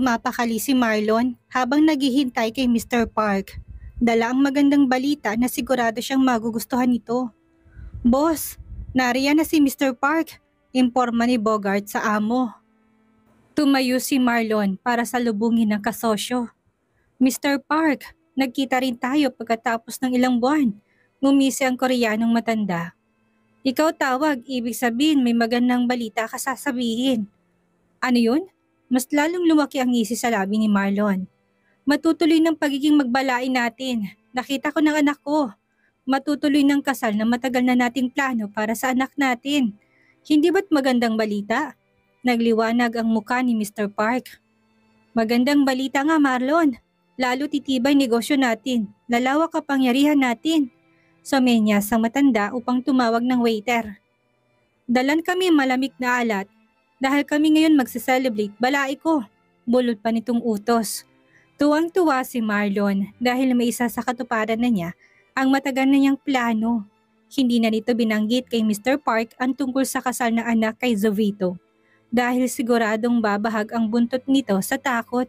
Hindi mapakali si Marlon habang naghihintay kay Mr. Park. Dala ang magandang balita na sigurado siyang magugustuhan nito. Boss, nariyan na si Mr. Park, imporma ni Bogart sa amo. Tumayo si Marlon para salubungin ng kasosyo. Mr. Park, nagkita rin tayo pagkatapos ng ilang buwan. Ngumisi ang Koreanong matanda. Ikaw tawag, ibig sabihin may magandang balita ka sasabihin. Ano yun? Mas lalong lumaki ang ngisi sa labi ni Marlon. Matutuloy ng pagiging magbalain natin. Nakita ko ng anak ko. Matutuloy ng kasal na matagal na nating plano para sa anak natin. Hindi ba't magandang balita? Nagliwanag ang muka ni Mr. Park. Magandang balita nga Marlon. Lalo titibay negosyo natin. Lalawak kapangyarihan natin. Sumenya sa matanda upang tumawag ng waiter. Dalan kami malamig na alat. Dahil kami ngayon magse-celebrate, balai ko. Bulot pa nitong utos. Tuwang-tuwa si Marlon dahil may isa sa katuparan na niya ang matagal na niyang plano. Hindi na nito binanggit kay Mr. Park ang tungkol sa kasal ng anak kay Jovito dahil siguradong babahag ang buntot nito sa takot.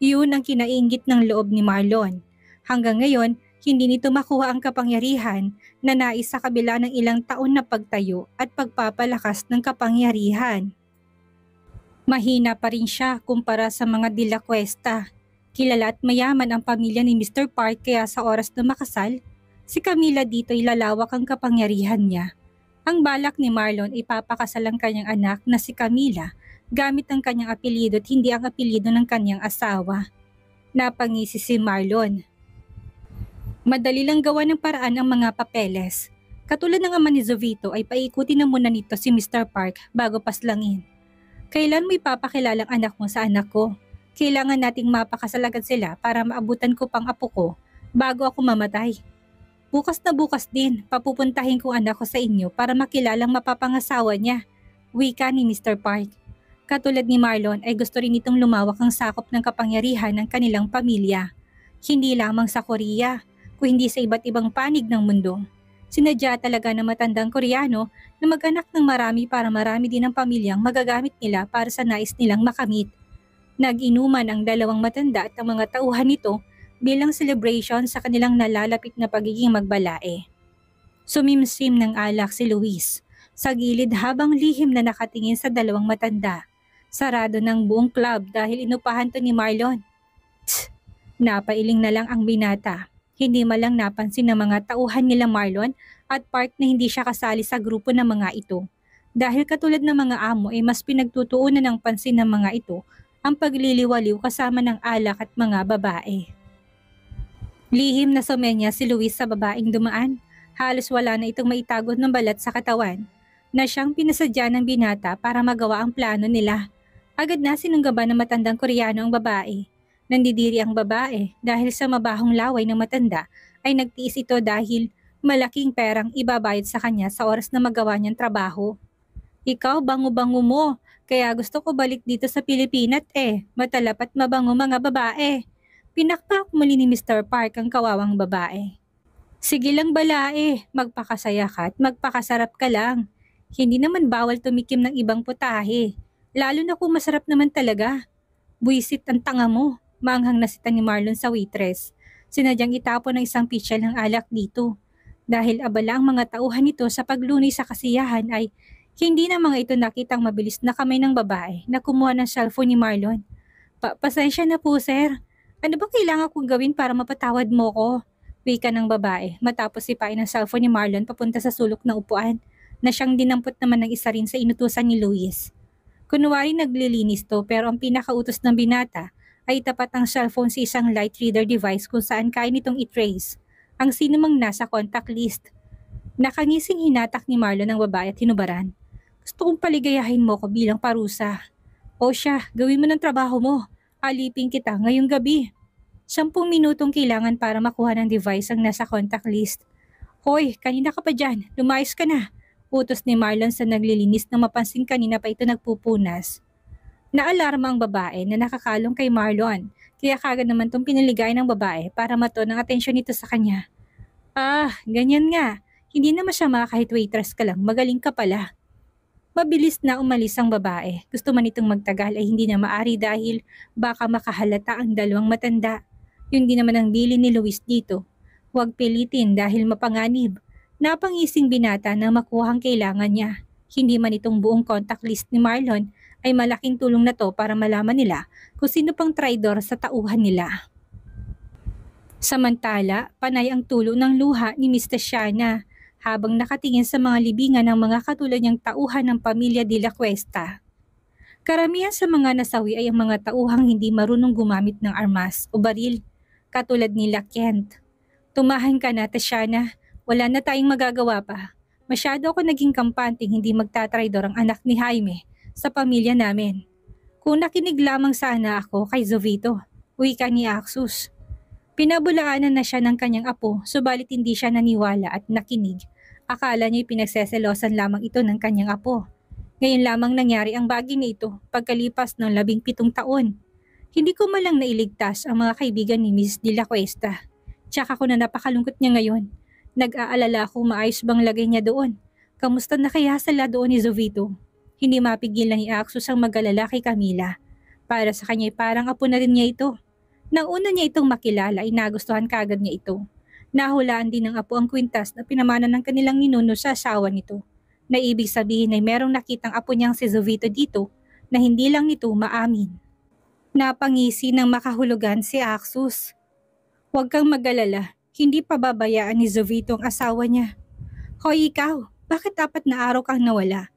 Iyon ang kinainggit ng loob ni Marlon. Hanggang ngayon, hindi nito makuha ang kapangyarihan na nais sa kabila ng ilang taon na pagtayo at pagpapalakas ng kapangyarihan. Mahina pa rin siya kumpara sa mga De La Cuesta. Kilala at mayaman ang pamilya ni Mr. Park kaya sa oras na makasal, si Camila dito ay lalawak ang kapangyarihan niya. Ang balak ni Marlon ipapakasal ang kanyang anak na si Camila gamit ang kanyang apelyido at hindi ang apelyido ng kanyang asawa. Napangisi si Marlon. Madali lang gawa ng paraan ang mga papeles. Katulad ng ama ni Jovito ay paikutin na muna nito si Mr. Park bago paslangin. Kailan mo ipapakilalang anak mo sa anak ko? Kailangan nating mapakasal agad sila para maabutan ko pang apo ko bago ako mamatay. Bukas na bukas din, papupuntahin ko anak ko sa inyo para makilalang mapapangasawa niya. Wika ni Mr. Park. Katulad ni Marlon ay gusto rin itong lumawak ang sakop ng kapangyarihan ng kanilang pamilya. Hindi lamang sa Korea, kundi sa iba't ibang panig ng mundo. Sinadya talaga ng matandang Koreano na mag-anak ng marami para marami din ang pamilyang magagamit nila para sa nais nilang makamit. Nag-inuman ang dalawang matanda at ang mga tauhan nito bilang celebration sa kanilang nalalapit na pagiging magbalae. Sumimsim ng alak si Luis sa gilid habang lihim na nakatingin sa dalawang matanda. Sarado ng buong club dahil inupahan to ni Marlon. Tsk! Napailing na lang ang binata. Hindi malang napansin ng mga tauhan nila Marlon at Park na hindi siya kasali sa grupo ng mga ito. Dahil katulad ng mga amo ay mas pinagtutuunan ng pansin ng mga ito ang pagliliwaliw kasama ng alak at mga babae. Lihim na sumenya si Luis sa babaeng dumaan. Halos wala na itong maitago ng balat sa katawan na siyang pinasadya ng binata para magawa ang plano nila. Agad na sinunggaban ng matandang Koreano ang babae. Nandidiri ang babae dahil sa mabahong laway ng matanda ay nagtiis ito dahil malaking perang ibabayad sa kanya sa oras na magawa niyang trabaho. Ikaw bango-bango mo, kaya gusto ko balik dito sa Pilipinas matalap at mabango mga babae. Pinakpak muli ni Mr. Park ang kawawang babae. Sige lang balae, magpakasaya ka at magpakasarap ka lang. Hindi naman bawal tumikim ng ibang putahe, lalo na kung masarap naman talaga. Buisit ang tanga mo. Manghang nasita ni Marlon sa waitress. Sinadyang itapon ng isang pitchel ng alak dito. Dahil abala ang mga tauhan nito sa paglunay sa kasiyahan ay hindi na mga ito nakitang mabilis na kamay ng babae na kumuha ng cellphone ni Marlon. Pasensya na po sir. Ano ba kailangan kong gawin para mapatawad mo ko? Wika ng babae matapos sipain ang cellphone ni Marlon papunta sa sulok ng upuan na siyang dinampot naman ng isa rin sa inutusan ni Luis. Kunwari naglilinis to pero ang pinakautos ng binata ay tapat ang cellphone sa isang light reader device kung saan kaya nitong i-trace ang sinumang nasa contact list. Nakangising hinatak ni Marlon ang babae at hinubaran. Gusto kong paligayahin mo ko bilang parusa. O siya, gawin mo ng trabaho mo. Alipin kita ngayong gabi. 10 minutong kailangan para makuha ng device ang nasa contact list. Hoy, kanina ka pa dyan. Lumayas ka na. Utos ni Marlon sa naglilinis na mapansin kanina pa ito nagpupunas. Naalarma ang babae na nakakalong kay Marlon, kaya kagad naman itong piniligay ng babae para mato ng atensyon nito sa kanya. Ah, ganyan nga. Hindi naman siya kahit waitress ka lang, magaling ka pala. Mabilis na umalis ang babae. Gusto man itong magtagal ay hindi na maari dahil baka makahalata ang dalawang matanda. Yun din naman ang bilin ni Luis dito. Huwag pilitin dahil mapanganib. Napangising binata na makuha ang kailangan niya. Hindi man itong buong contact list ni Marlon ay malaking tulong na to para malaman nila kung sino pang traidor sa tauhan nila. Samantala, panay ang tulo ng luha ni Miss Tatiana habang nakatingin sa mga libingan ng mga katulad niyang tauhan ng pamilya de la Cuesta. Karamihan sa mga nasawi ay ang mga tauhang hindi marunong gumamit ng armas o baril, katulad nila Kent. Tumahan ka na, Tatiana. Wala na tayong magagawa pa. Masyado ako naging kampanteng hindi magtatraidor ang anak ni Jaime sa pamilya namin. Kung nakinig lamang sana ako kay Jovito, wika ni Axus. Pinabulaanan na siya ng kanyang apo, subalit hindi siya naniwala at nakinig. Akala niya'y pinagseselosan lamang ito ng kanyang apo. Ngayon lamang nangyari ang bagay na ito pagkalipas ng 17 taon. Hindi ko malang nailigtas ang mga kaibigan ni Miss de la Cuesta. Tsaka ko na napakalungkot niya ngayon. Nag-aalala kung maayos bang lagay niya doon. Kamusta na kaya sala doon ni Jovito? Hindi mapigilan ni Axus ang mag-alala kay Camila. Para sa kanya'y parang apo na rin niya ito. Nang una niya itong makilala ay nagustuhan kagad niya ito. Nahulaan din ng apo ang kwintas na pinamana ng kanilang ninuno sa asawa nito. Na ibig sabihin ay merong nakitang apo niyang si Jovito dito na hindi lang nito maamin. Napangisi ng makahulugan si Axus. Huwag kang mag-alala, hindi pababayaan ni Jovito ang asawa niya. Hoy ikaw, bakit 4 na araw kang nawala?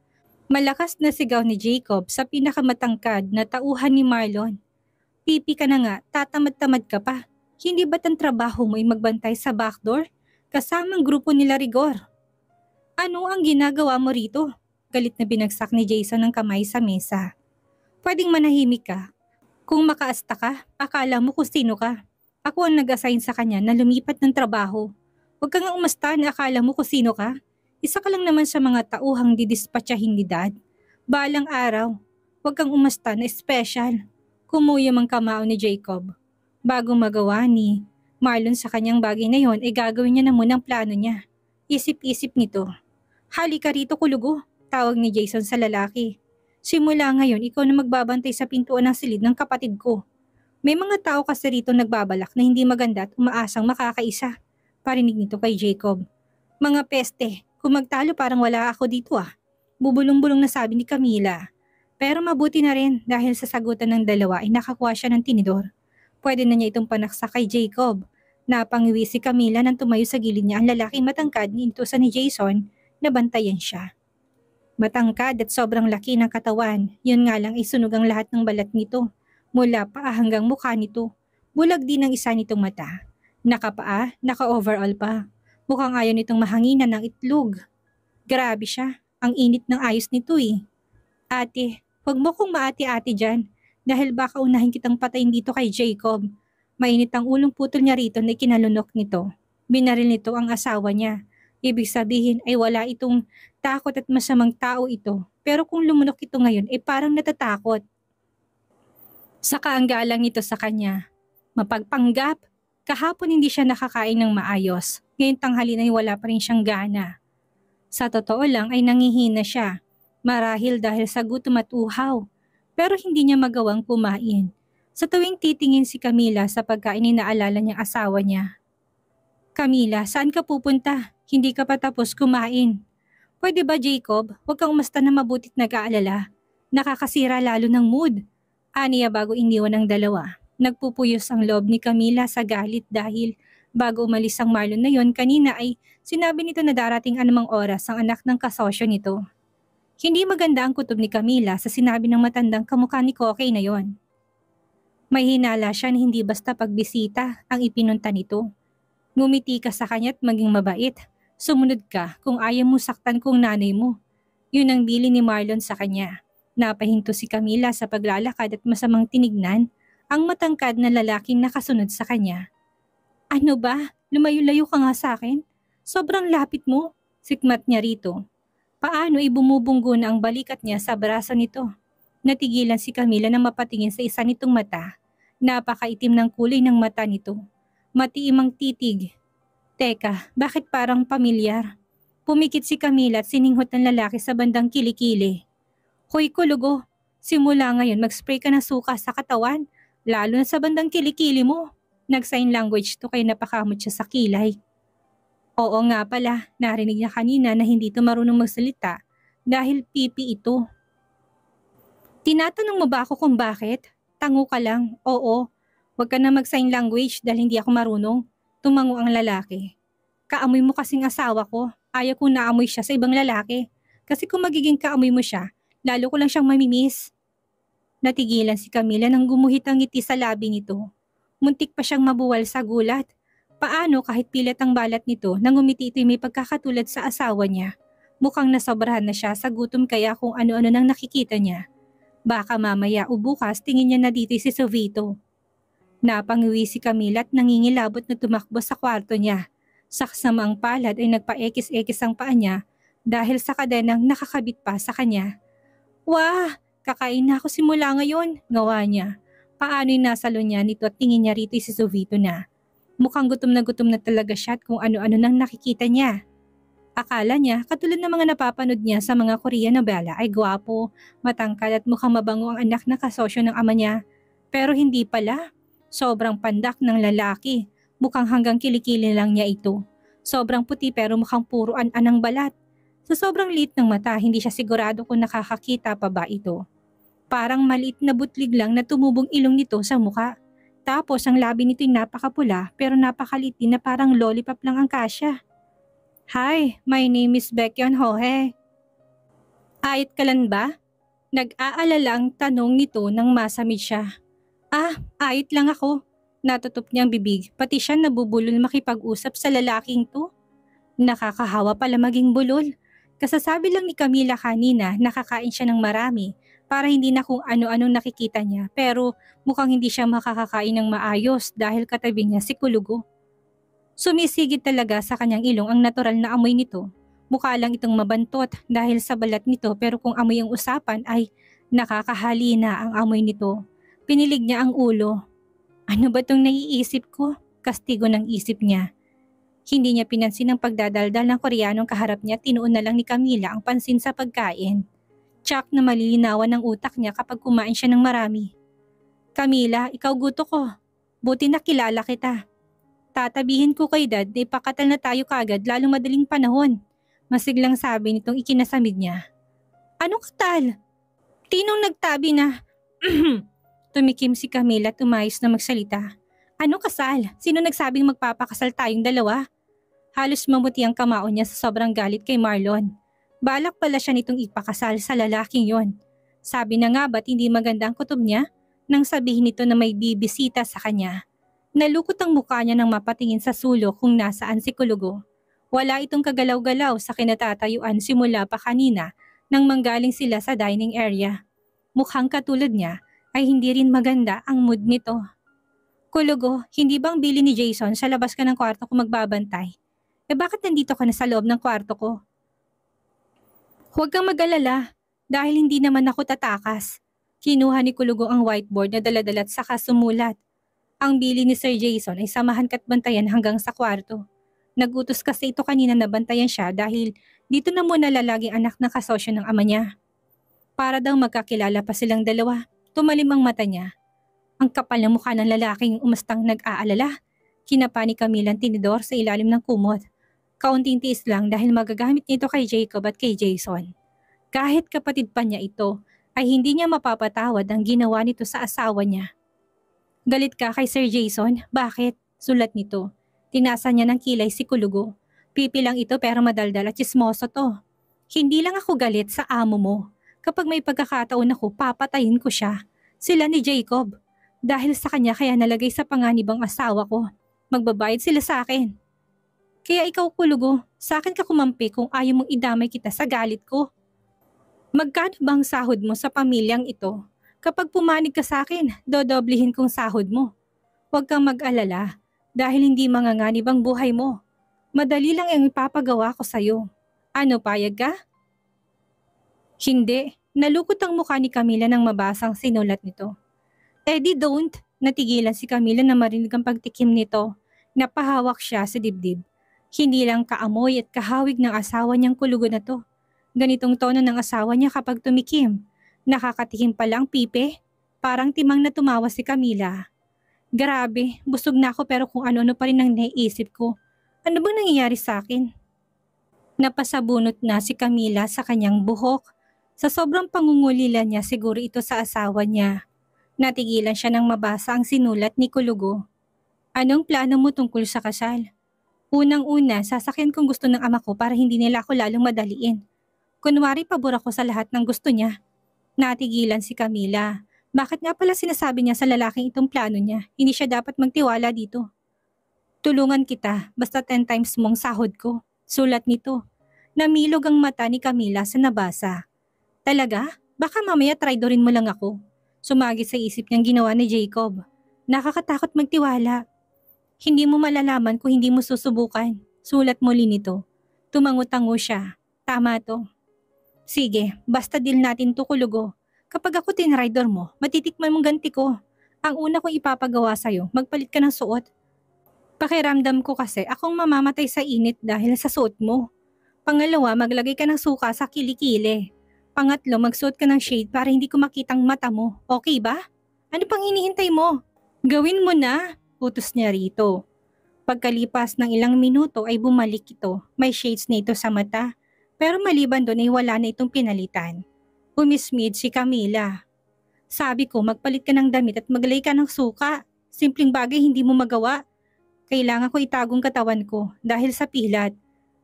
Malakas na sigaw ni Jacob sa pinakamatangkad na tauhan ni Marlon. Pipi ka na nga, tatamad-tamad ka pa. Hindi ba't ang trabaho mo ay magbantay sa backdoor? Kasamang grupo nila Rigor. Ano ang ginagawa mo rito? Galit na binagsak ni Jason ng kamay sa mesa. Pwedeng manahimik ka. Kung makaasta ka, akala mo kung sino ka. Ako ang nag-assign sa kanya na lumipat ng trabaho. Huwag kang umasta na akala mo kung sino ka. Isa ka lang naman sa mga tauhang didispatsahin ni Dad. Balang araw, huwag kang umasta na special. Kumuyam ang kamao ni Jacob. Bago magawa ni Marlon sa kanyang bagay na yon, gagawin niya na muna ang plano niya. Isip-isip nito. Halika rito kulugo, tawag ni Jason sa lalaki. Simula ngayon, ikaw na magbabantay sa pintuan ng silid ng kapatid ko. May mga tao kasi rito nagbabalak na hindi maganda at umaasang makakaisa. Parinig nito kay Jacob. Mga peste, kung magtalo parang wala ako dito ah. Bubulong-bulong na sabi ni Camila. Pero mabuti na rin dahil sa sagutan ng dalawa ay nakakuha siya ng tinidor. Pwede na niya itong panaksak kay Jacob. Napangiwi si Camila nang tumayo sa gilid niya ang lalaking matangkad ni intusan ni Jason na bantayan siya. Matangkad at sobrang laki ng katawan, yun nga lang ay sunog ang lahat ng balat nito. Mula paa hanggang mukha nito. Bulag din ang isa nitong mata. Nakapaa, naka-overall pa. Mukhang ayaw nitong mahanginan ng itlog. Grabe siya, ang init ng ayos nito eh. Ate, huwag mo kong maati-ati dyan dahil baka unahin kitang patayin dito kay Jacob. Mainit ang ulong putol niya rito na kinalunok nito. Binaril nito ang asawa niya. Ibig sabihin ay wala itong takot at masamang tao ito. Pero kung lumunok ito ngayon ay parang natatakot. Saka ang galang nito sa kanya. Mapagpanggap. Kahapon hindi siya nakakain ng maayos. Ngayong tanghali na wala pa rin siyang gana. Sa totoo lang ay nangihina siya. Marahil dahil sa gutom at uhaw. Pero hindi niya magawang kumain. Sa tuwing titingin si Camila sa pagkain ay naalala niyang asawa niya. Camila, saan ka pupunta? Hindi ka pa tapos kumain. Pwede ba Jacob? Huwag kang umasta na mabutit nag-aalala. Nakakasira lalo ng mood. Aniya bago iniwan ang dalawa. Nagpupuyos ang loob ni Camila sa galit dahil bago umalis ang Marlon na yon kanina ay sinabi nito na darating anumang oras ang anak ng kasosyo nito. Hindi maganda ang kutob ni Camila sa sinabi ng matandang kamukha ni Kokey na yon. May hinala siya na hindi basta pagbisita ang ipinunta nito. Ngumiti ka sa kanya at maging mabait. Sumunod ka kung ayaw mo saktan kong nanay mo. Yun ang bili ni Marlon sa kanya. Napahinto si Camila sa paglalakad at masamang tinignan ang matangkad na lalaking nakasunod sa kanya. Ano ba? Lumayo-layo ka nga sa akin? Sobrang lapit mo. Sikmat niya rito. Paano bumubunggo na ang balikat niya sa braso nito? Natigilan si Camila na mapatingin sa isa nitong mata. Napakaitim ng kulay ng mata nito. Matiimang titig. Teka, bakit parang pamilyar? Pumikit si Camila at sininghot ng lalaki sa bandang kilikili. Hoy Kulugo, simula ngayon mag-spray ka ng suka sa katawan, lalo na sa bandang kilikili mo. Nag-sign language to kaya napakamot siya sa kilay. Oo nga pala, narinig niya kanina na hindi ito marunong magsalita dahil pipi ito. Tinatanong mo ba ako kung bakit? Tango ka lang, oo. Huwag ka na mag-sign language dahil hindi ako marunong. Tumango ang lalaki. Kaamoy mo kasing asawa ko. Ayaw kong naamoy siya sa ibang lalaki. Kasi kung magiging kaamoy mo siya, lalo ko lang siyang mamimiss. Natigilan si Camila nang gumuhit ang ngiti sa labi nito. Muntik pa siyang mabuwal sa gulat. Paano kahit pilat ang balat nito nang umiti ito'y may pagkakatulad sa asawa niya? Mukhang nasobrahan na siya sa gutom kaya kung ano-ano nang nakikita niya. Baka mamaya o bukas tingin niya na dito si Sovito. Napangiwi si Camila at nangingilabot na tumakbo sa kwarto niya. Sa kasamaang palad ay nagpa-ekis-ekis ang paa niya dahil sa kadenang nakakabit pa sa kanya. Wah! Kakain na ako simula ngayon, ngawa niya. Paano'y nasalo niya nito at tingin niya rito si Sovito na. Mukhang gutom na talaga siya at kung ano-ano nang nakikita niya. Akala niya, katulad ng mga napapanood niya sa mga Korean novela ay gwapo, matangkad at mukhang mabango ang anak na kasosyo ng ama niya. Pero hindi pala. Sobrang pandak ng lalaki. Mukhang hanggang kilikili lang niya ito. Sobrang puti pero mukhang puro an-anang balat. Sa sobrang liit ng mata, hindi siya sigurado kung nakakakita pa ba ito. Parang maliit na butlig lang na tumubong ilong nito sa muka. Tapos ang labi nito'y napakapula pero napakaliit din na parang lollipop lang ang kasya. Hi, my name is Baekhyun Hohe. Ayat ka lang ba? Nag-aalala ang tanong nito nang masamid siya. Ah, ayat lang ako. Natutup niyang bibig, pati siya nabubulol makipag-usap sa lalaking to. Nakakahawa pala maging bulol. Kasasabi lang ni Camila kanina nakakain siya ng marami para hindi na kung ano-anong nakikita niya pero mukhang hindi siya makakakain ng maayos dahil katabi niya si Kulugo. Sumisigit talaga sa kanyang ilong ang natural na amoy nito. Mukha lang itong mabantot dahil sa balat nito pero kung amoy ang usapan ay nakakahalina ang amoy nito. Pinilig niya ang ulo. Ano ba itong naiisip ko? Kastigo ng isip niya. Hindi niya pinansin ang pagdadaldal ng Koreanong kaharap niya, tinuon na lang ni Camila ang pansin sa pagkain. Tsak na malilinawan ng utak niya kapag kumain siya ng marami. Camila, ikaw gusto ko. Buti na kilala kita. Tatabihin ko kay Dad na ipakatal na tayo kagad lalong madaling panahon. Masiglang sabi nitong ikinasamid niya. Anong katal? Tinong nagtabi na... Tumikim si Camila at umayos na magsalita. Ano kasal? Sino nagsabing magpapakasal tayong dalawa? Halos mamuti ang kamao niya sa sobrang galit kay Marlon. Balak pala siya nitong ipakasal sa lalaking yon. Sabi na nga ba't hindi maganda ang kutob niya nang sabihin nito na may bibisita sa kanya. Nalukot ang mukha niya nang mapatingin sa sulok kung nasaan si Kulugo. Wala itong kagalaw-galaw sa kinatatayuan simula pa kanina nang manggaling sila sa dining area. Mukhang katulad niya ay hindi rin maganda ang mood nito. Kulugo, hindi bang bili ni Jason sa labas ka ng kwarto ko magbabantay? Bakit nandito ka na sa loob ng kwarto ko? Huwag kang mag-alala dahil hindi naman ako tatakas. Kinuha ni Kulugo ang whiteboard na daladalat saka sumulat. Ang bili ni Sir Jason ay samahan ka't bantayan hanggang sa kwarto. Nagutos kasi ito kanina na bantayan siya dahil dito na muna lalaging anak ng kasosyo ng ama niya. Para daw magkakilala pa silang dalawa, tumalim ang mata niya. Ang kapal ng mukha ng lalaking umastang nag-aalala. Kinapa ni Camila ang tinidor sa ilalim ng kumot. Kaunting tiis lang dahil magagamit nito kay Jacob at kay Jason. Kahit kapatid pa niya ito, ay hindi niya mapapatawad ang ginawa nito sa asawa niya. Galit ka kay Sir Jason? Bakit? Sulat nito. Tinasa niya ng kilay si Kulugo. Pipi lang ito pero madaldal at chismoso to. Hindi lang ako galit sa amo mo. Kapag may pagkakataon ako, papatayin ko siya. Sila ni Jacob. Dahil sa kanya kaya nalagay sa panganib ang asawa ko. Magbabayad sila sa akin. Kaya ikaw Kulugo, sa akin ka kumampi kung ayaw mong idamay kita sa galit ko. Magkano bang sahod mo sa pamilyang ito? Kapag pumanig ka sa akin, dodoblihin kong sahod mo. Huwag kang mag-alala dahil hindi manganganib ang buhay mo. Madali lang ang ipapagawa ko sa'yo. Ano, payag ka? Hindi. Nalukot ang mukha ni Camila nang mabasang sinulat nito. Eddie, don't. Natigilan si Camila na marinig ang pagtikim nito. Napahawak siya sa dibdib. Hindi lang kaamoy at kahawig ng asawa niyang Kulugo na to. Ganitong tono ng asawa niya kapag tumikim. Nakakatikim palang pipe. Parang timang na tumawa si Camila. Grabe, busog na ako pero kung ano-ano pa rin ang naiisip ko. Ano bang nangyayari sa akin? Napasabunot na si Camila sa kanyang buhok. Sa sobrang pangungulila niya siguro ito sa asawa niya. Natigilan siya nang mabasa ang sinulat ni Kulugo. Anong plano mo tungkol sa kasal? Unang-una, sasakyan kung gusto ng ama ko para hindi nila ako lalong madaliin. Kunwari pabor ako sa lahat ng gusto niya. Natigilan si Camila. Bakit nga pala sinasabi niya sa lalaking itong plano niya? Hindi siya dapat magtiwala dito. Tulungan kita, basta 10 times mong sahod ko. Sulat nito. Namilog ang mata ni Camila sa nabasa. Talaga? Baka mamaya traidorin mo lang ako. Sumagi sa isip niyang ginawa ni Jacob. Nakakatakot magtiwala. Hindi mo malalaman kung hindi mo susubukan. Sulat muli nito. Tumango-tango siya. Tama to. Sige, basta deal natin to, Kulugo. Kapag ako tinrider mo, matitikman mong ganti ko. Ang una kong ipapagawa sa'yo, magpalit ka ng suot. Pakiramdam ko kasi akong mamamatay sa init dahil sa suot mo. Pangalawa, maglagay ka ng suka sa kilikili. Pangatlo, magsuot ka ng shade para hindi ko makitang mata mo. Okay ba? Ano pang hinihintay mo? Gawin mo na, utos niya rito. Pagkalipas ng ilang minuto ay bumalik ito. May shades na ito sa mata. Pero maliban doon ay wala na itong pinalitan. Umismid si Camila. Sabi ko magpalit ka ng damit at maglagay ka ng suka. Simpleng bagay hindi mo magawa. Kailangan ko itagong katawan ko dahil sa pilat.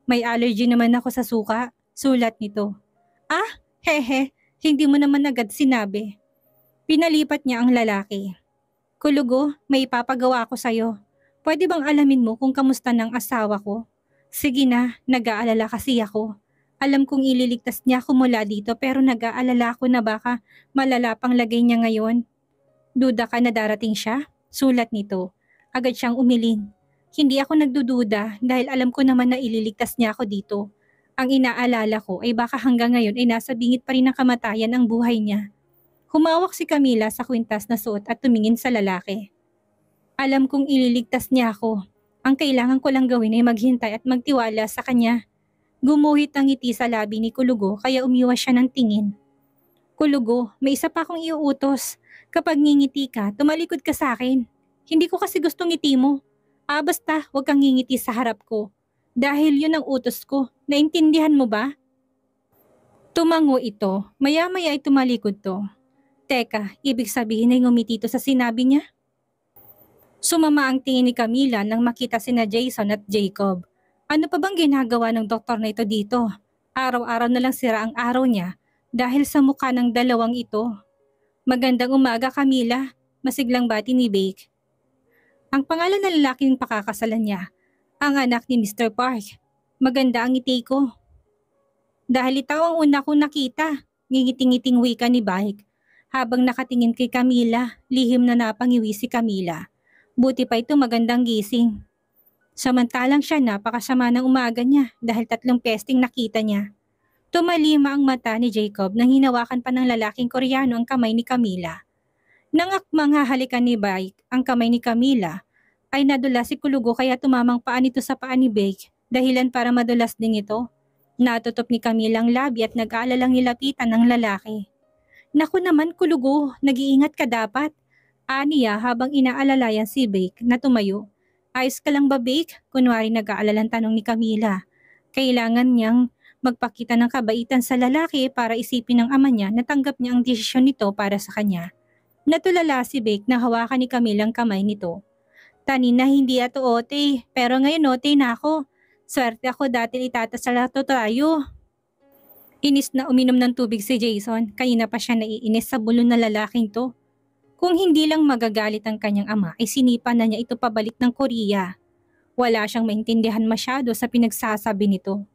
May allergy naman ako sa suka. Sulat nito. Ah, hehe, hindi mo naman agad sinabi. Pinalipat niya ang lalaki. Kulugo, may ipapagawa ako sa'yo. Pwede bang alamin mo kung kamusta ng asawa ko? Sige na, nag-aalala kasi ako. Alam kong ililigtas niya ako mula dito pero nag-aalala ako na baka malala pang lagay niya ngayon. Duda ka na darating siya? Sulat nito. Agad siyang umiling. Hindi ako nagdududa dahil alam ko naman na ililigtas niya ako dito. Ang inaalala ko ay baka hanggang ngayon ay nasa bingit pa rin ng kamatayan ang buhay niya. Humawak si Camila sa kwintas na suot at tumingin sa lalaki. Alam kong ililigtas niya ako. Ang kailangan ko lang gawin ay maghintay at magtiwala sa kanya. Gumuhit ang ngiti sa labi ni Kulugo kaya umiwas siya ng tingin. Kulugo, may isa pa akong iuutos. Kapag ngingiti ka, tumalikod ka sa akin. Hindi ko kasi gustong ngiti mo. Basta huwag kang ngingiti sa harap ko. Dahil yun ang utos ko. Naintindihan mo ba? Tumango ito. Maya-maya ay tumalikod to. Teka, ibig sabihin ay ngumiti ito sa sinabi niya? Sumama ang tingin ni Camila nang makita sina Jason at Jacob. Ano pa bang ginagawa ng doktor na ito dito? Araw-araw na lang sira ang araw niya dahil sa mukha ng dalawang ito. Magandang umaga, Camila. Masiglang bati ni Bake. Ang pangalan ng lalaking pakakasalan niya, ang anak ni Mr. Park. Maganda ang ngiti ko. Dahil ikaw ang una kong nakita, ngingiting-ngiting wika ni Bake. Habang nakatingin kay Camila, lihim na napangiwi si Camila. Buti pa ito magandang gising. Samantalang siya napakasama ng umaga niya dahil 3 pesting nakita niya. Tumalima ang mata ni Jacob nang hinawakan pa ng lalaking Koreano ang kamay ni Camila. Nang akmang hahalikan ni Bake ang kamay ni Camila, ay nadula si Kulugo kaya tumamang paa nito sa paa ni Bake, dahilan para madulas din ito. Natutop ni Camila ang labi at nag-aalalang nilapitan ng lalaki. Naku naman, Kulugo, nag-iingat ka dapat. Aniya habang inaalalayan si Bake na tumayo. Ayos ka lang ba, Bake? Kunwari nag-aalalang tanong ni Camila. Kailangan niyang magpakita ng kabaitan sa lalaki para isipin ng ama niya na tanggap niya ang desisyon nito para sa kanya. Natulala si Bake na hawakan ni Camila ang kamay nito. Tanin na hindi ato ote, pero ngayon ote na ako. Swerte ako dati itatasala to tayo. Inis na uminom ng tubig si Jason, kanina pa siya naiinis sa bulon na lalaking to. Kung hindi lang magagalit ang kanyang ama ay sinipa na niya ito pabalik ng Korea. Wala siyang maintindihan masyado sa pinagsasabi nito.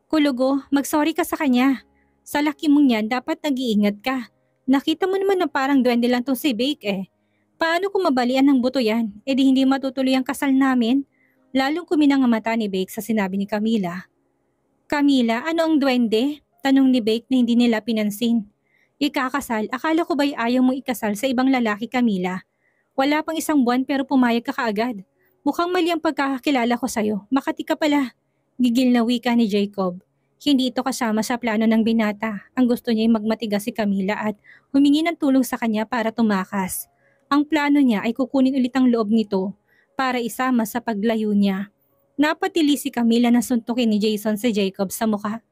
Kulugo, magsorry ka sa kanya. Sa laki mong yan dapat nag-iingat ka. Nakita mo naman na parang duwende lang tong si Bake eh. Paano kung mabalian ng buto yan? E di hindi matutuloy ang kasal namin? Lalong kuminang ang mata ni Bake sa sinabi ni Camila. Camila, ano ang duwende? Tanong ni Bake na hindi nila pinansin. Ikakasal, akala ko ba'y ayaw mong ikasal sa ibang lalaki, Camila? Wala pang 1 buwan pero pumayag ka kaagad. Mukhang mali ang pagkakakilala ko sa'yo. Makati ka pala. Gigil na wika ni Jacob. Hindi ito kasama sa plano ng binata. Ang gusto niya ay magmatigas si Camila at humingi ng tulong sa kanya para tumakas. Ang plano niya ay kukunin ulit ang loob nito para isama sa paglayo niya. Napatili si Camila na suntukin ni Jason si Jacob sa mukha.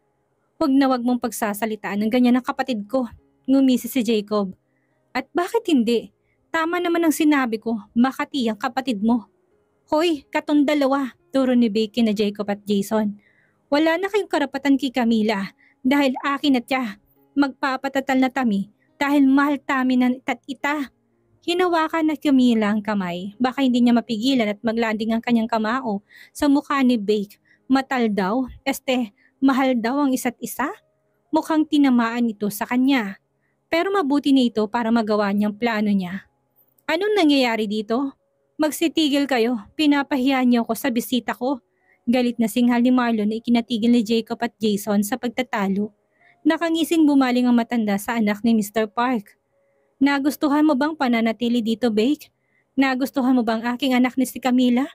Huwag na wag mong pagsasalitaan ng ganyan ng kapatid ko, ngumisi si Jacob. At bakit hindi? Tama naman ang sinabi ko, Makati ang kapatid mo. Hoy, katong dalawa, turo ni Becky na Jacob at Jason. Wala na kayong karapatan kay Camila dahil akin at siya. Magpapatatal na tami dahil mahal tami ng ita. Hinawakan na Camila ang kamay. Baka hindi niya mapigilan at maglanding ang kanyang kamao sa mukha ni Bake. Matal daw, mahal daw ang isa't isa. Mukhang tinamaan ito sa kanya. Pero mabuti na ito para magawa niyang plano niya. Anong nangyayari dito? Magsitigil kayo, pinapahiya niyo ako sa bisita ko. Galit na singhal ni Marlon na ikinatigil ni Jacob at Jason sa pagtatalo. Nakangising bumaling ang matanda sa anak ni Mr. Park. Nagustuhan mo bang pananatili dito, Bake? Nagustuhan mo bang aking anak ni si Camila?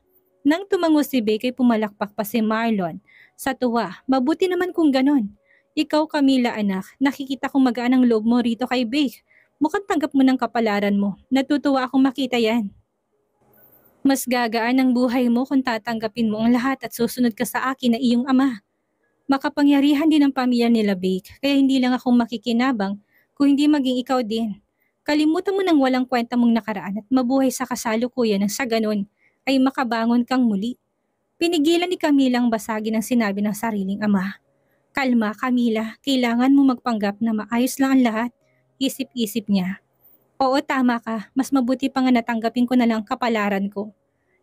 Nang tumango si Bake ay pumalakpak pa si Marlon. Sa tuwa, mabuti naman kung ganon. Ikaw, Camila anak, nakikita kong magaan ang loob mo rito kay Bake. Mukhang tanggap mo ng kapalaran mo. Natutuwa akong makita yan. Mas gagaan ang buhay mo kung tatanggapin mo ang lahat at susunod ka sa akin na iyong ama. Makapangyarihan din ang pamilya nila, Bake, kaya hindi lang akong makikinabang kung hindi maging ikaw din. Kalimutan mo ng walang kwenta mong nakaraan at mabuhay sa kasalukuyan nang sa ganon ay makabangon kang muli. Pinigilan ni Camila ang basagin ang sinabi ng sariling ama. Kalma, Camila, kailangan mo magpanggap na maayos lang ang lahat. Isip-isip niya. Oo, tama ka. Mas mabuti pa nga natanggapin ko na lang ang kapalaran ko.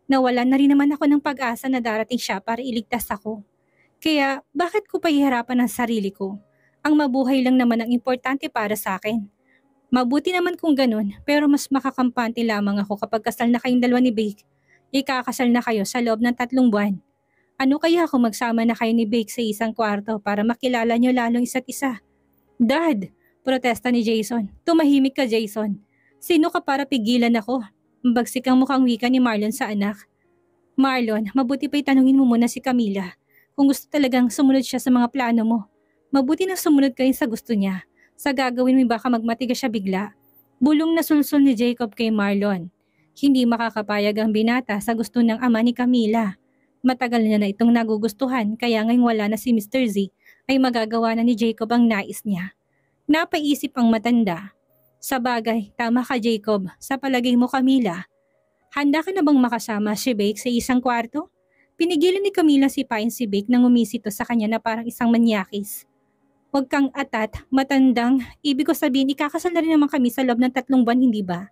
Nawalan na rin naman ako ng pag-asa na darating siya para iligtas ako. Kaya, bakit ko pahihirapan ang sarili ko? Ang mabuhay lang naman ang importante para sa akin. Mabuti naman kung ganun, pero mas makakampante lamang ako kapag kasal na kayong dalawa ni Bake. Ikakasal na kayo sa loob ng 3 buwan. Ano kaya kung magsama na kayo ni Bake sa isang kwarto para makilala niyo lalong isa't isa? Dad! Protesta ni Jason. Tumahimik ka, Jason. Sino ka para pigilan ako? Bagsik ang mukhang wika ni Marlon sa anak. Marlon, mabuti pa itanungin mo muna si Camila. Kung gusto talagang sumunod siya sa mga plano mo. Mabuti na sumunod ka rin sa gusto niya. Sa gagawin mo baka magmatigas siya bigla. Bulong na sulsul ni Jacob kay Marlon. Hindi makakapayag ang binata sa gusto ng ama ni Camila. Matagal niya na itong nagugustuhan kaya ngayong wala na si Mr. Z ay magagawa na ni Jacob ang nais niya. Napaisip ang matanda. Sa bagay, tama ka Jacob. Sa palagay mo Camila, handa ka na bang makasama si Bake sa isang kwarto? Pinigilan ni Camila sipain si Bake nang umisito sa kanya na parang isang manyakis. Huwag kang atat, matandang, ibig ko sabihin ikakasal na rin naman kami sa loob ng 3 buwan, hindi ba?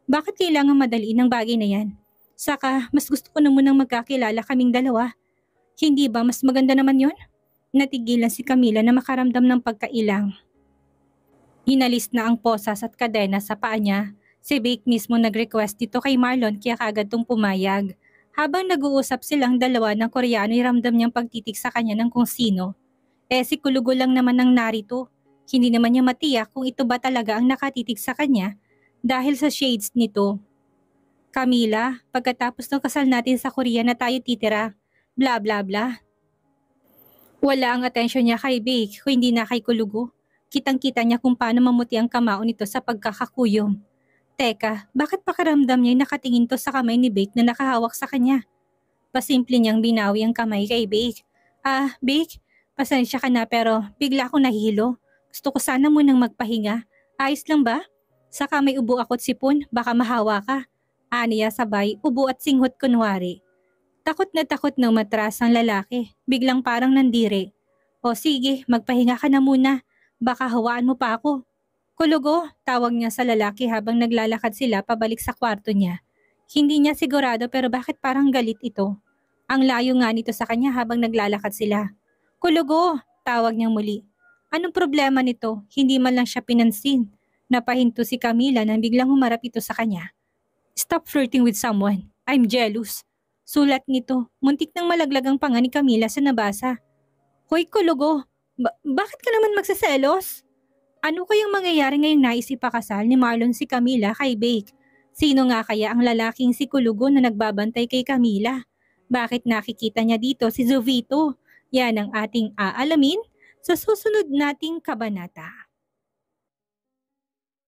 Bakit kailangan madaliin ang bagay na yan? Saka, mas gusto ko na munang magkakilala kaming dalawa. Hindi ba mas maganda naman yon? Natigilan si Camila na makaramdam ng pagkailang. Hinalis na ang posas at kadena sa paa niya. Si Bake mismo nag-request dito kay Marlon kaya kagad tong pumayag. Habang nag-uusap silang dalawa ng Koreano ay ramdam niyang pagtitik sa kanya ng kung sino. Si Kulugo lang naman ang narito. Hindi naman niya matiyak kung ito ba talaga ang nakatitig sa kanya dahil sa shades nito. Camila, pagkatapos ng kasal natin sa Korea na tayo titira, bla bla bla. Wala ang atensyon niya kay Bake kung hindi na kay Kulugo. Kitang-kita niya kung paano mamuti ang kamao nito sa pagkakakuyom. Teka, bakit pakaramdam niya ay nakatingin to sa kamay ni Bake na nakahawak sa kanya? Pasimple niyang binawi ang kamay kay Bake. Bake, pasensya ka na pero bigla akong nahihilo. Gusto ko sana munang magpahinga. Ayos lang ba? Saka may ubo ako't sipon, baka mahawa ka. Aniya sabay, ubo at singhot kunwari. Takot na matras ang lalaki, biglang parang nandiri. O sige, magpahinga ka na muna, baka hawaan mo pa ako. Kulugo, tawag niya sa lalaki habang naglalakad sila pabalik sa kwarto niya. Hindi niya sigurado pero bakit parang galit ito. Ang layo nga nito sa kanya habang naglalakad sila. Kulugo, tawag niyang muli. Anong problema nito? Hindi man lang siya pinansin. Napahinto si Camila nang biglang humarap ito sa kanya. Stop flirting with someone. I'm jealous. Sulat nito, muntik nang malaglag ang panga ni Camila sa nabasa. Hoy Kulugo, bakit ka naman magseselos? Ano kayang mangyayari ngayong naisipakasal ni Marlon si Camila kay Bake? Sino nga kaya ang lalaking si Kulugo na nagbabantay kay Camila? Bakit nakikita niya dito si Jovito? Yan ang ating aalamin sa susunod nating kabanata.